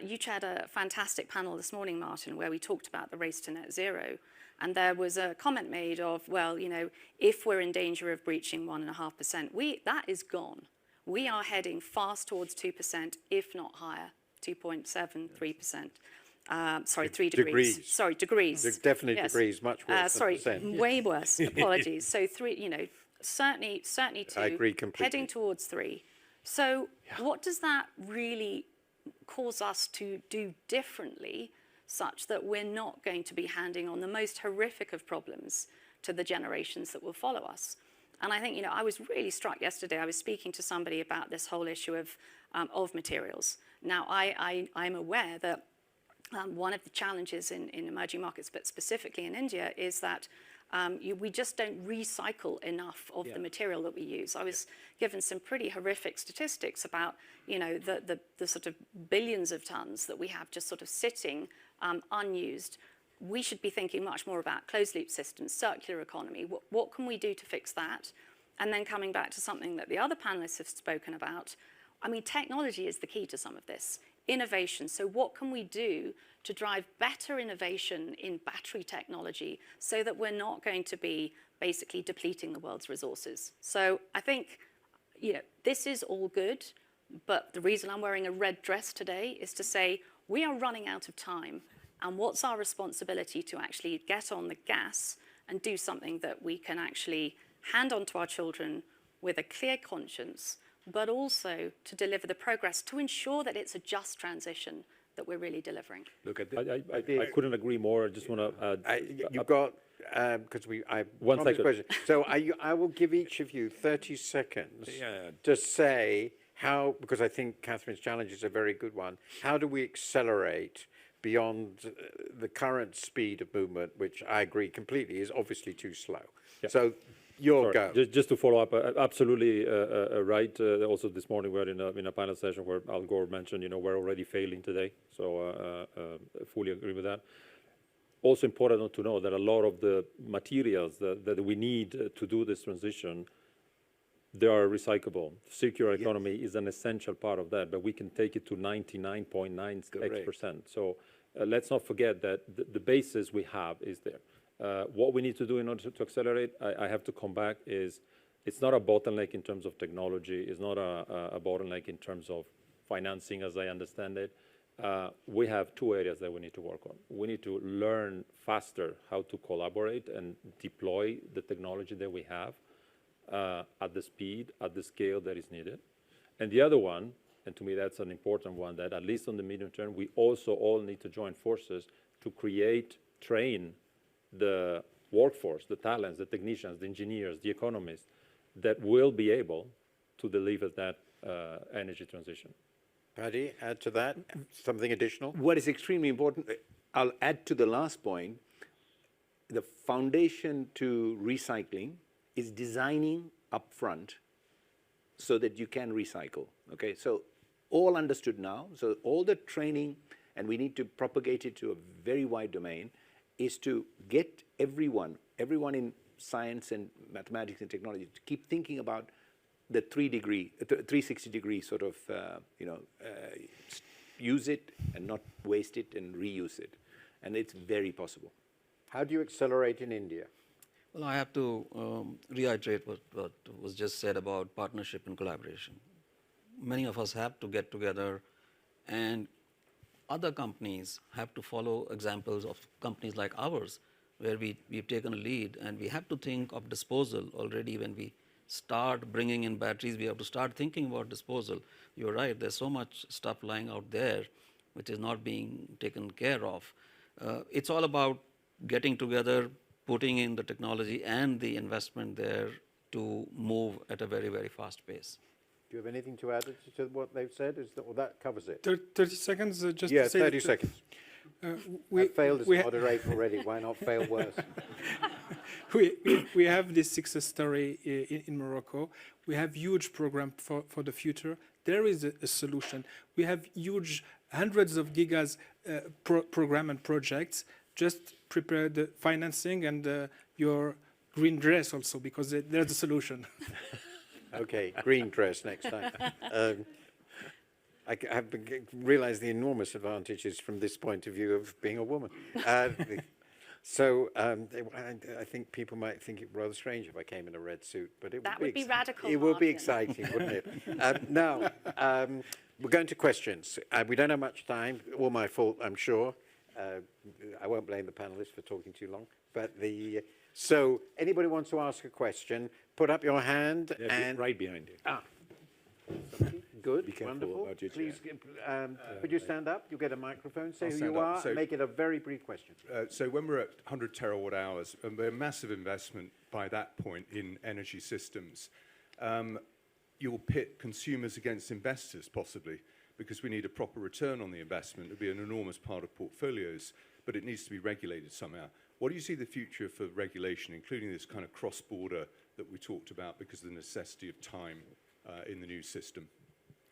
You chaired a fantastic panel this morning, Martin, where we talked about the race to net zero. And there was a comment made of, well, you know, if we're in danger of breaching 1.5%, that is gone. We are heading fast towards 2%, if not higher, 2.73%. Sorry, 3 degrees. Degrees. Sorry, degrees. Definitely Yes. degrees, much worse Sorry, than percent. way worse. Apologies. So 3, you know, certainly 2. I agree completely. Heading towards 3. So what does that really cause us to do differently, such that we're not going to be handing on the most horrific of problems to the generations that will follow us? And I think, you know, I was really struck yesterday. I was speaking to somebody about this whole issue of materials. Now, I'm aware that one of the challenges in emerging markets, but specifically in India, is that we just don't recycle enough of the material that we use. I was given some pretty horrific statistics about, you know, the sort of billions of tons that we have just sort of sitting unused. We should be thinking much more about closed loop systems, circular economy. What can we do to fix that? And then coming back to something that the other panelists have spoken about, I mean, technology is the key to some of this. Innovation. So what can we do to drive better innovation in battery technology so that we're not going to be basically depleting the world's resources? So I think, you know, this is all good, but the reason I'm wearing a red dress today is to say we are running out of time. And what's our responsibility to actually get on the gas and do something that we can actually hand on to our children with a clear conscience, but also to deliver the progress to ensure that it's a just transition that we're really delivering. Look at the, I couldn't agree more. I just want to add. You've got, because I One promised second. question. So I will give each of you 30 seconds to say how, because I think Catherine's challenge is a very good one, how do we accelerate beyond the current speed of movement, which I agree completely is obviously too slow. Yeah. So your go. Just to follow up, absolutely right. Also this morning we were in a panel session where Al Gore mentioned, you know, we're already failing today. So fully agree with that. Also important to know that a lot of the materials that we need to do this transition, they are recyclable. Circular economy is an essential part of that, but we can take it to 99.9%. So let's not forget that the basis we have is there. What we need to do in order to accelerate, I have to come back, is it's not a bottleneck in terms of technology. It's not a bottleneck in terms of financing, as I understand it. We have 2 areas that we need to work on. We need to learn faster how to collaborate and deploy the technology that we have at the speed, at the scale that is needed. And the other one, and to me that's an important one, that at least on the medium term, we also all need to join forces to create, train the workforce, the talents, the technicians, the engineers, the economists that will be able to deliver that energy transition. Paddy, add to that something additional? what is extremely important, I'll add to the last point, the foundation to recycling is designing upfront so that you can recycle. Okay, so all understood now. So all the training, and we need to propagate it to a very wide domain, is to get everyone in science and mathematics and technology to keep thinking about the 360 degree sort of, use it and not waste it and reuse it. And it's very possible. How do you accelerate in India? Well, I have to reiterate what was just said about partnership and collaboration. Many of us have to get together, and other companies have to follow examples of companies like ours, where we've taken a lead, and we have to think of disposal already. When we start bringing in batteries, we have to start thinking about disposal. You're right, there's so much stuff lying out there which is not being taken care of. It's all about getting together, putting in the technology and the investment there to move at a very, very fast pace. Do you have anything to add to what they've said? Well, that covers it. 30 seconds, just Yeah, to say 30 that, seconds. we I failed as we a ha- moderator already. Why not fail worse? we have this success story in Morocco. We have huge program for the future. There is a solution. We have huge hundreds of gigas program and projects. Just prepare the financing and your green dress also, because there's a solution. Okay, green dress next time. I have realised the enormous advantages from this point of view of being a woman. So I think people might think it rather strange if I came in a red suit, but That would be radical, It would be Martin. exciting, wouldn't it? Now, we're going to questions. We don't have much time. All my fault, I'm sure. I won't blame the panelists for talking too long. But so anybody wants to ask a question, put up your hand and right behind you. good, Be careful wonderful. about your Please, could you stand up? You'll get a microphone. Say I'll who stand you up. are. So- And make it a very brief question. So when we're at 100 terawatt hours, and we're a massive investment by that point in energy systems, you'll pit consumers against investors possibly, because we need a proper return on the investment. It'll be an enormous part of portfolios, but it needs to be regulated somehow. What do you see the future for regulation, including this kind of cross-border that we talked about because of the necessity of time in the new system?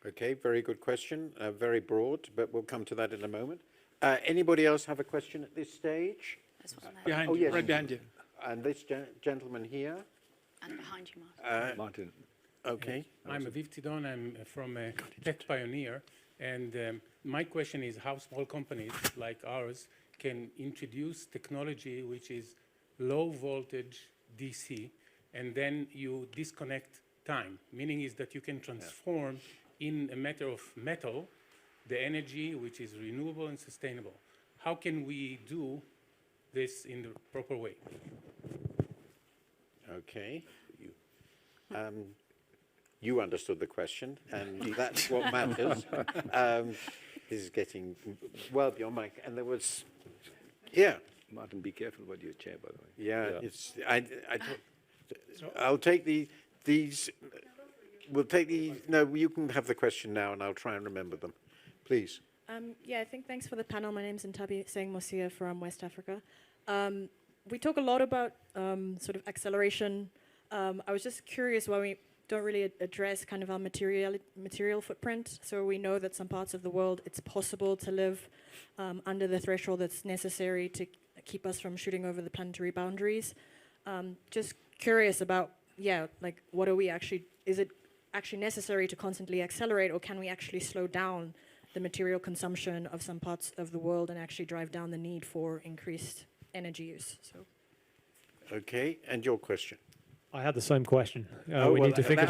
Okay, very good question. Very broad, but we'll come to that in a moment. Anybody else have a question at this stage? There's one there. Behind Oh, you, yes. right behind you. And this gentleman here. And behind you, Martin. Martin. Okay. I'm Aviv Tidon. I'm from Tech Pioneer. And my question is how small companies like ours can introduce technology which is low voltage DC, and then you disconnect time, meaning is that you can transform in a matter of metal the energy which is renewable and sustainable. How can we do this in the proper way? Okay. You understood the question, and that's what matters. This is getting well beyond my... And there was... Yeah. Martin, be careful about your chair, by the way. Yeah, Yeah. it's... I'll take these... We'll take the... No, you can have the question now, and I'll try and remember them. Please. Yeah, I think thanks for the panel. My name's Ntabi Seng Mosia from West Africa. We talk a lot about sort of acceleration. I was just curious why we don't really address kind of our material footprint. So we know that some parts of the world, it's possible to live under the threshold that's necessary to keep us from shooting over the planetary boundaries. Just curious about, yeah, like what are we actually, is it actually necessary to constantly accelerate, or can we actually slow down the material consumption of some parts of the world and actually drive down the need for increased energy use? So. Okay, and your question. I had the same question. Oh, we well, need to think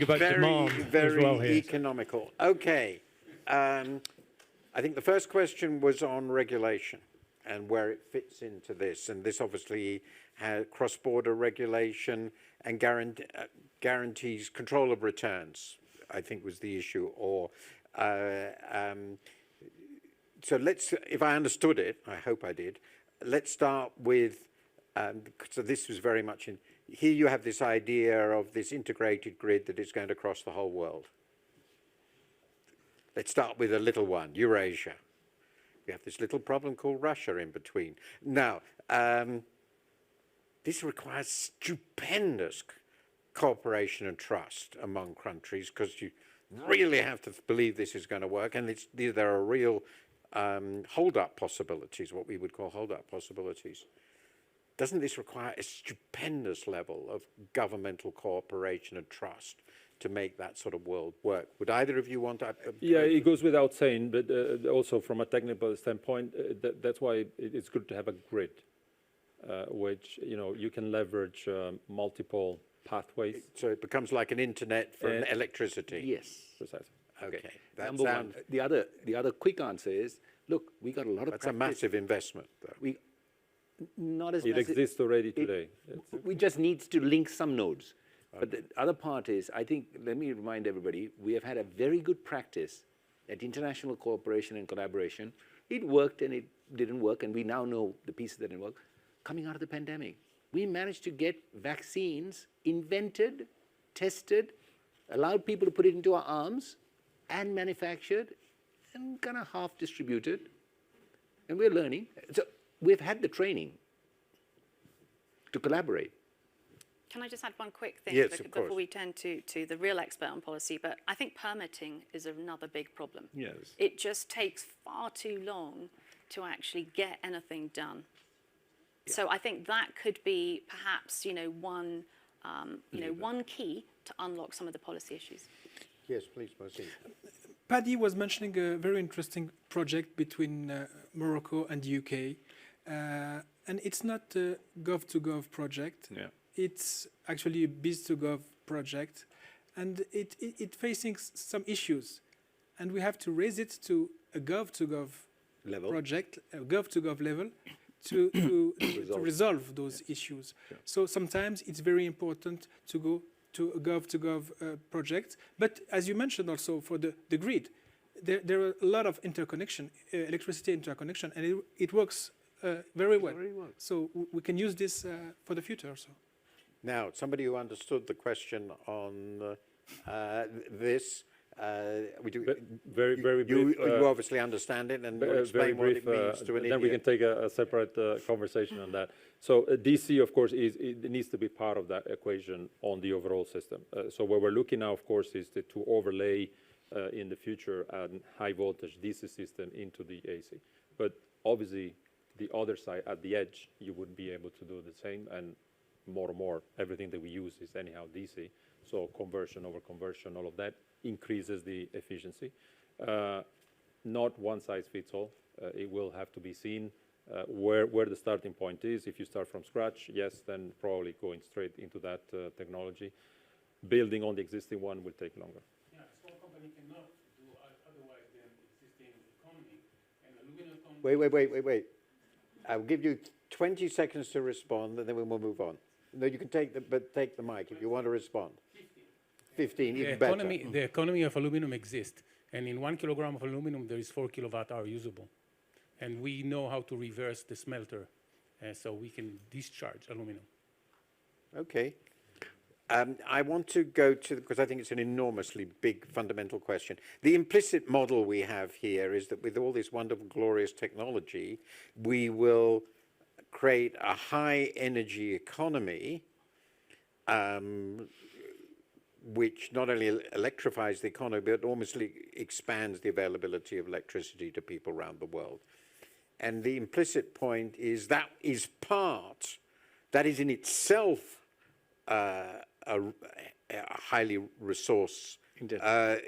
about demand as well here. Economical. Okay. I think the first question was on regulation and where it fits into this. And this obviously has cross-border regulation and guarantees control of returns, I think was the issue. Or so let's, if I understood it, I hope I did, let's start with, so this was very much in, here you have this idea of this integrated grid that is going to cross the whole world. Let's start with a little one, Eurasia. We have this little problem called Russia in between. Now, this requires stupendous cooperation and trust among countries, because you really have to believe this is going to work, and there are real hold-up possibilities, what we would call hold-up possibilities. Doesn't this require a stupendous level of governmental cooperation and trust to make that sort of world work? Would either of you want to? Yeah, it goes without saying, but also from a technical standpoint, that's why it's good to have a grid, which you can leverage multiple pathways. So it becomes like an internet for electricity. Yes. Precisely. Okay. That Number one. The other quick answer is, look, we got a lot of That's a massive investment, though. Not as It massive. exists already today. We just need to link some nodes. But the other part is, I think, let me remind everybody, we have had a very good practice at international cooperation and collaboration. It worked and it didn't work, and we now know the pieces that didn't work. Coming out of the pandemic, we managed to get vaccines invented, tested, allowed people to put it into our arms, and manufactured, and kind of half distributed. And we're learning. So we've had the training to collaborate. Can I just add one quick thing Yes, of before course. we turn to the real expert on policy? But I think permitting is another big problem. Yes. It just takes far too long to actually get anything done. Yeah. So I think that could be perhaps one key to unlock some of the policy issues. Yes, please, proceed. Paddy was mentioning a very interesting project between Morocco and the UK. And it's not a gov-to-gov project. Yeah. It's actually a biz-to-gov project. And it facing some issues. And we have to raise it to a gov-to-gov Level. project, a gov-to-gov level, to resolve those issues. Sure. So sometimes it's very important to go to a gov-to-gov project. But as you mentioned also for the grid, there are a lot of interconnection, electricity interconnection, and it works very well. So we can use this for the future also. Now, somebody who understood the question on this, we do. Very brief. You obviously understand it, and will explain what it means to an then we can idiot. take a separate conversation on that. So DC, of course, it needs to be part of that equation on the overall system. So what we're looking now, of course, is to overlay in the future a high voltage DC system into the AC. But obviously, the other side, at the edge, you would be able to do the same, and more, everything that we use is anyhow DC. So conversion over conversion, all of that increases the efficiency. Not one size fits all. It will have to be seen where the starting point is. If you start from scratch, yes, then probably going straight into that technology. Building on the existing one will take longer. Yeah, a small company cannot do otherwise than existing economy. And aluminum company. Wait. I'll give you 20 seconds to respond, and then we will move on. No, you can take the mic if you want to respond. 15, even better. The economy of aluminum exists, and in 1 kilogram of aluminum, there is 4 kilowatt-hour usable. And we know how to reverse the smelter, so we can discharge aluminum. Okay. I want to go to, because I think it's an enormously big fundamental question. The implicit model we have here is that with all this wonderful, glorious technology, we will create a high energy economy, which not only electrifies the economy, but almost expands the availability of electricity to people around the world. And the implicit point is that is in itself a highly resource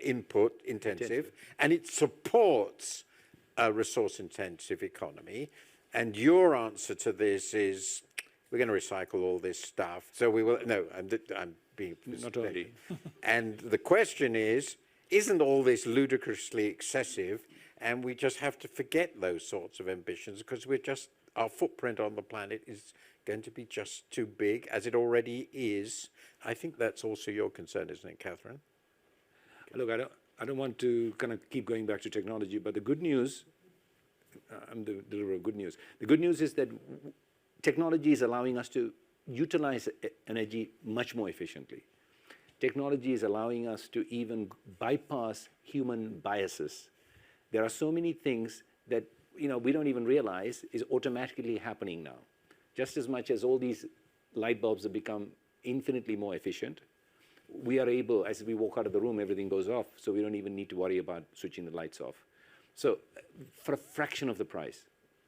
input intensive, and it supports a resource intensive economy. And your answer to this is, we're going to recycle all this stuff. So we will, no, I'm being Not only. And the question is, isn't all this ludicrously excessive? And we just have to forget those sorts of ambitions because our footprint on the planet is going to be just too big as it already is. I think that's also your concern, isn't it, Catherine? Look, I don't want to kind of keep going back to technology, but the good news, I'm the deliverer of good news. The good news is that technology is allowing us to utilize energy much more efficiently. Technology is allowing us to even bypass human biases. There are so many things that we don't even realize is automatically happening now. Just as much as all these light bulbs have become infinitely more efficient, we are able, as we walk out of the room, everything goes off, so we don't even need to worry about switching the lights off. So for a fraction of the price.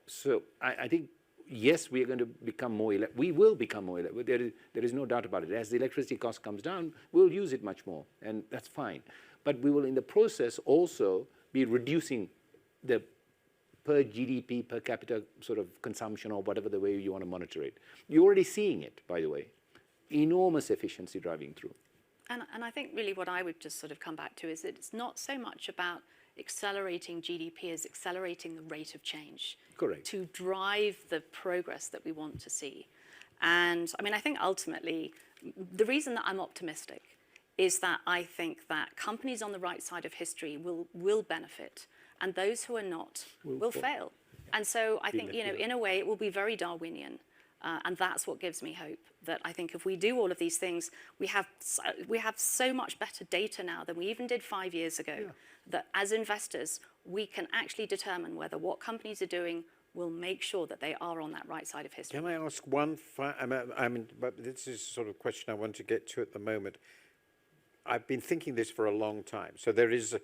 So I think, yes, we are going to become more, we will become more, there is no doubt about it. As the electricity cost comes down, we'll use it much more, and that's fine. But we will, in the process, also be reducing the per GDP, per capita sort of consumption, or whatever the way you want to monitor it. You're already seeing it, by the way. Enormous efficiency driving through. And I think really what I would just sort of come back to is that it's not so much about accelerating GDP as accelerating the rate of change. Correct. To drive the progress that we want to see. And I mean, I think ultimately, the reason that I'm optimistic is that I think that companies on the right side of history will benefit, and those who are not will fail. And so I think, in a way, it will be very Darwinian. And that's what gives me hope, that I think if we do all of these things, we have so much better data now than we even did 5 years ago, that as investors, we can actually determine whether what companies are doing will make sure that they are on that right side of history. Can I ask one, but this is sort of a question I want to get to at the moment. I've been thinking this for a long time. So there is,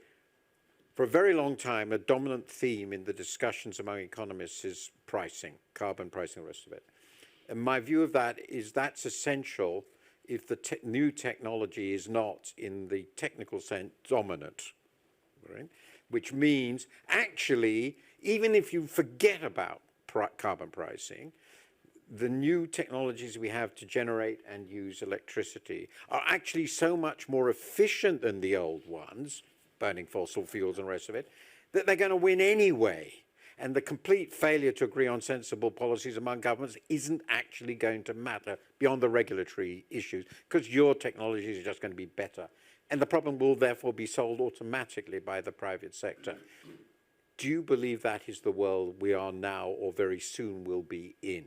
for a very long time, a dominant theme in the discussions among economists is pricing, carbon pricing, the rest of it. And my view of that is that's essential if the new technology is not, in the technical sense, dominant, right? Which means, actually, even if you forget about carbon pricing, the new technologies we have to generate and use electricity are actually so much more efficient than the old ones, burning fossil fuels and the rest of it, that they're going to win anyway. And the complete failure to agree on sensible policies among governments isn't actually going to matter beyond the regulatory issues, because your technologies are just going to be better. And the problem will therefore be solved automatically by the private sector. Do you believe that is the world we are now or very soon will be in?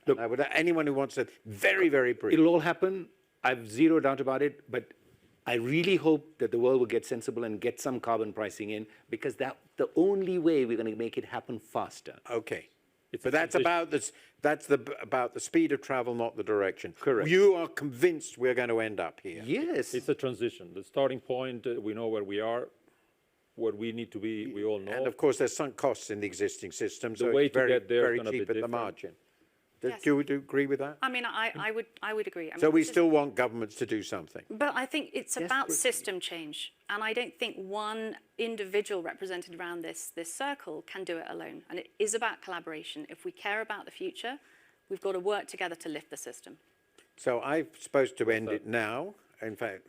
Look, anyone who wants to, very, very brief. It'll all happen. I've zero doubt about it, but I really hope that the world will get sensible and get some carbon pricing in, because that's the only way we're going to make it happen faster. Okay. But that's about the speed of travel, not the direction. Correct. You are convinced we're going to end up here. Yes. It's a transition. The starting point, we know where we are, where we need to be, we all know. And of course, there's sunk costs in the existing system, so The way it's to very, get there is very gonna be cheap at the different. margin. Yes. Do you agree with that? I mean, I would agree. I So mean, we still want governments to do something. But I think it's about system change. And I don't think one individual represented around this circle can do it alone. And it is about collaboration. If we care about the future, we've got to work together to lift the system. So I'm supposed to end it now. In fact,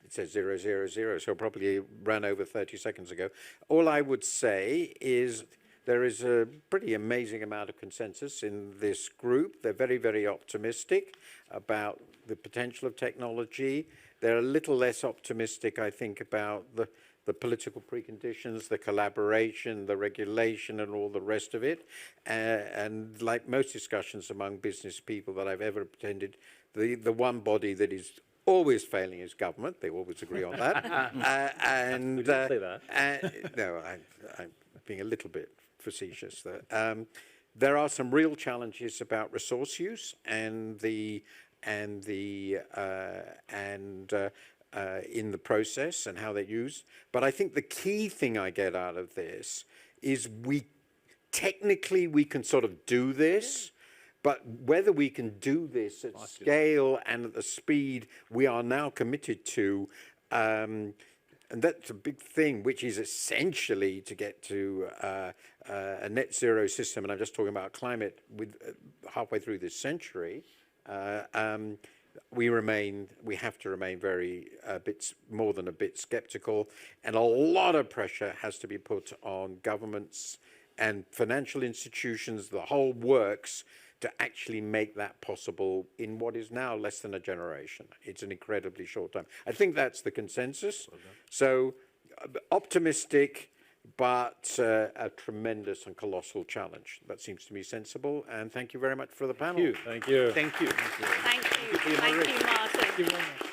it says 000, so probably ran over 30 seconds ago. All I would say is there is a pretty amazing amount of consensus in this group. They're very, very optimistic about the potential of technology. They're a little less optimistic, I think, about the political preconditions, the collaboration, the regulation, and all the rest of it. And like most discussions among business people that I've ever attended, the one body that is always failing is government. They always agree on that. We didn't say that. No, I'm being a little bit facetious there. There are some real challenges about resource use and in the process and how they're used. But I think the key thing I get out of this is technically we can sort of do this, but whether we can do this at scale and at the speed we are now committed to, and that's a big thing, which is essentially to get to a net zero system, and I'm just talking about climate with halfway through this century. We have to remain more than a bit skeptical, and a lot of pressure has to be put on governments and financial institutions, the whole works, to actually make that possible in what is now less than a generation. It's an incredibly short time. I think that's the consensus. So optimistic, but a tremendous and colossal challenge. That seems to me sensible. And thank you very much for the panel. Thank you. Thank you. Thank you. Thank you, Martin. Thank you very much.